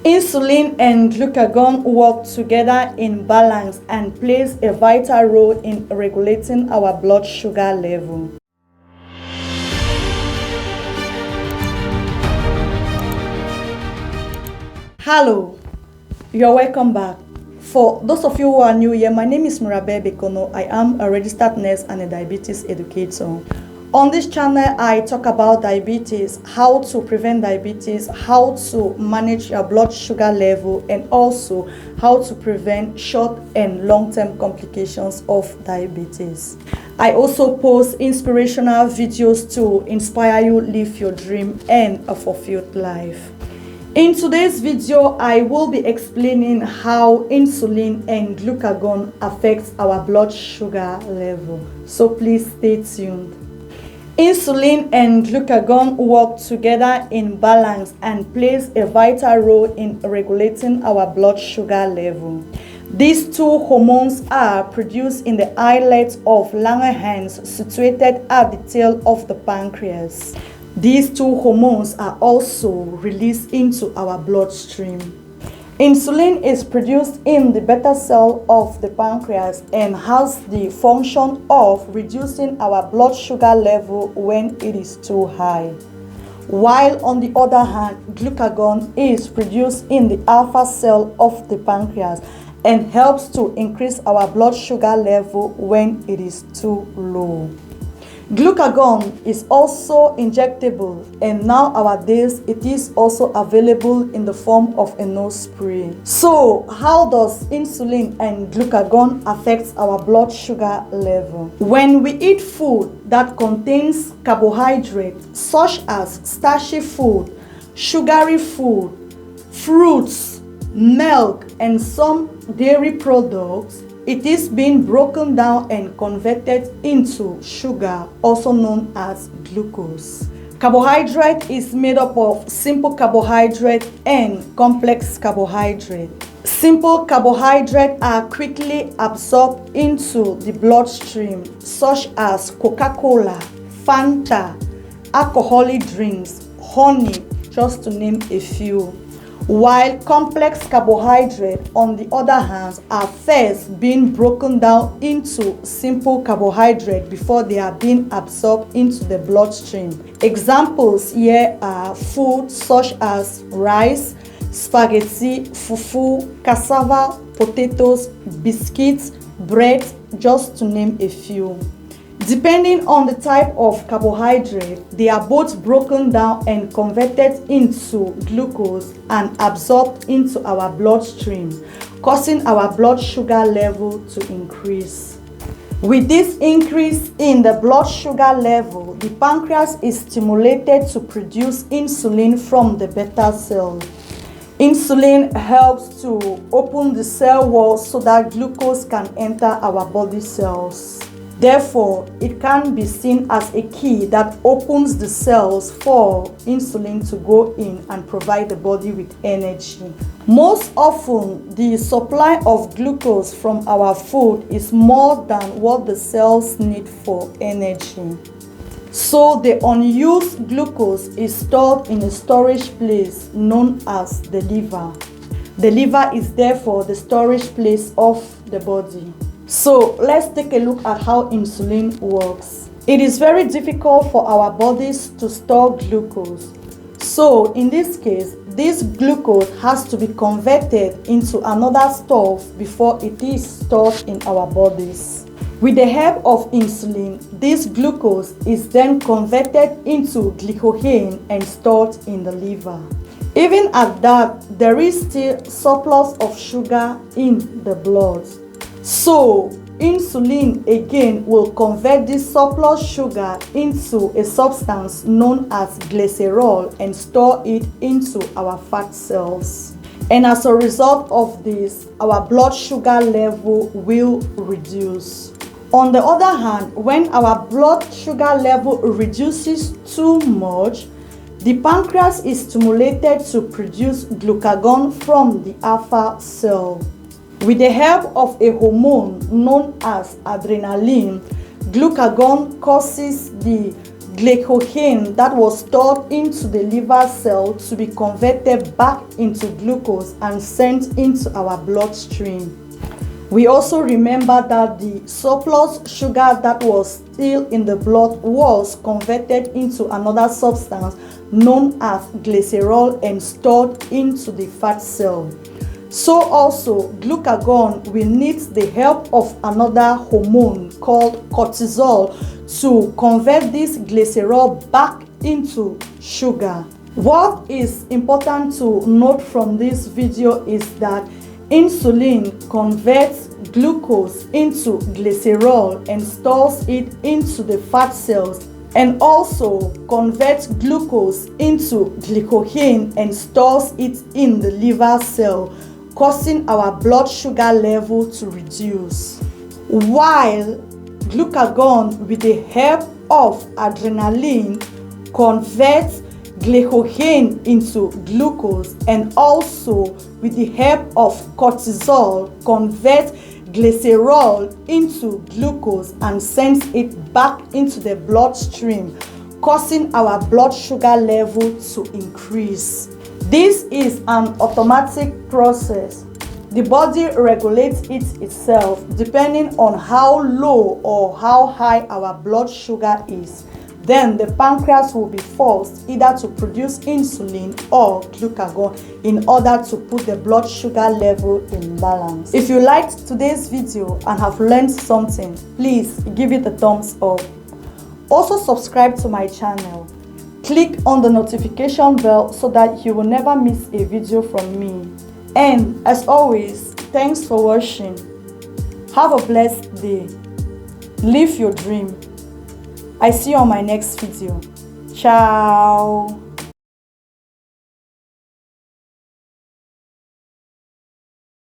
Insulin and glucagon work together in balance and plays a vital role in regulating our blood sugar level. Hello, you're welcome back. For those of you who are new here, my name is Murabe Bekono. I am a registered nurse and a diabetes educator. On this channel, I talk about diabetes, how to prevent diabetes, how to manage your blood sugar level, and also how to prevent short and long-term complications of diabetes. I also post inspirational videos to inspire you live your dream and a fulfilled life. In today's video, I will be explaining how insulin and glucagon affects our blood sugar level. So please stay tuned. Insulin and glucagon work together in balance and plays a vital role in regulating our blood sugar level. These two hormones are produced in the islets of Langerhans situated at the tail of the pancreas. These two hormones are also released into our bloodstream. Insulin is produced in the beta cell of the pancreas and has the function of reducing our blood sugar level when it is too high. While on the other hand, glucagon is produced in the alpha cell of the pancreas and helps to increase our blood sugar level when it is too low. Glucagon is also injectable, and nowadays it is also available in the form of a nose spray. So, how does insulin and glucagon affect our blood sugar level? When we eat food that contains carbohydrates, such as starchy food, sugary food, fruits, milk, and some dairy products, it is being broken down and converted into sugar, also known as glucose. Carbohydrate is made up of simple carbohydrate and complex carbohydrate. Simple carbohydrates are quickly absorbed into the bloodstream, such as Coca-Cola, Fanta, alcoholic drinks, honey, just to name a few. While complex carbohydrates, on the other hand, are first being broken down into simple carbohydrates before they are being absorbed into the bloodstream. Examples here are food such as rice, spaghetti, fufu, cassava, potatoes, biscuits, bread, just to name a few. Depending on the type of carbohydrate, they are both broken down and converted into glucose and absorbed into our bloodstream, causing our blood sugar level to increase. With this increase in the blood sugar level, the pancreas is stimulated to produce insulin from the beta cell. Insulin helps to open the cell wall so that glucose can enter our body cells. Therefore, it can be seen as a key that opens the cells for insulin to go in and provide the body with energy. Most often, the supply of glucose from our food is more than what the cells need for energy. So, the unused glucose is stored in a storage place known as the liver. The liver is therefore the storage place of the body. So let's take a look at how insulin works. It is very difficult for our bodies to store glucose. So in this case, this glucose has to be converted into another stuff before it is stored in our bodies. With the help of insulin, this glucose is then converted into glycogen and stored in the liver. Even at that, there is still surplus of sugar in the blood. So, insulin again will convert this surplus sugar into a substance known as glycerol and store it into our fat cells. And as a result of this, our blood sugar level will reduce. On the other hand, when our blood sugar level reduces too much, the pancreas is stimulated to produce glucagon from the alpha cell. With the help of a hormone known as adrenaline, glucagon causes the glycogen that was stored into the liver cell to be converted back into glucose and sent into our bloodstream. We also remember that the surplus sugar that was still in the blood was converted into another substance known as glycerol and stored into the fat cell. So also, glucagon will need the help of another hormone called cortisol to convert this glycerol back into sugar. What is important to note from this video is that insulin converts glucose into glycerol and stores it into the fat cells, and also converts glucose into glycogen and stores it in the liver cell, causing our blood sugar level to reduce. While glucagon, with the help of adrenaline, converts glycogen into glucose, and also with the help of cortisol converts glycerol into glucose and sends it back into the bloodstream, causing our blood sugar level to increase. This is an automatic process. The body regulates it itself depending on how low or how high our blood sugar is. Then the pancreas will be forced either to produce insulin or glucagon in order to put the blood sugar level in balance. If you liked today's video and have learned something, please give it a thumbs up. Also subscribe to my channel. Click on the notification bell so that you will never miss a video from me. And as always, thanks for watching. Have a blessed day. Live your dream. I see you on my next video. Ciao.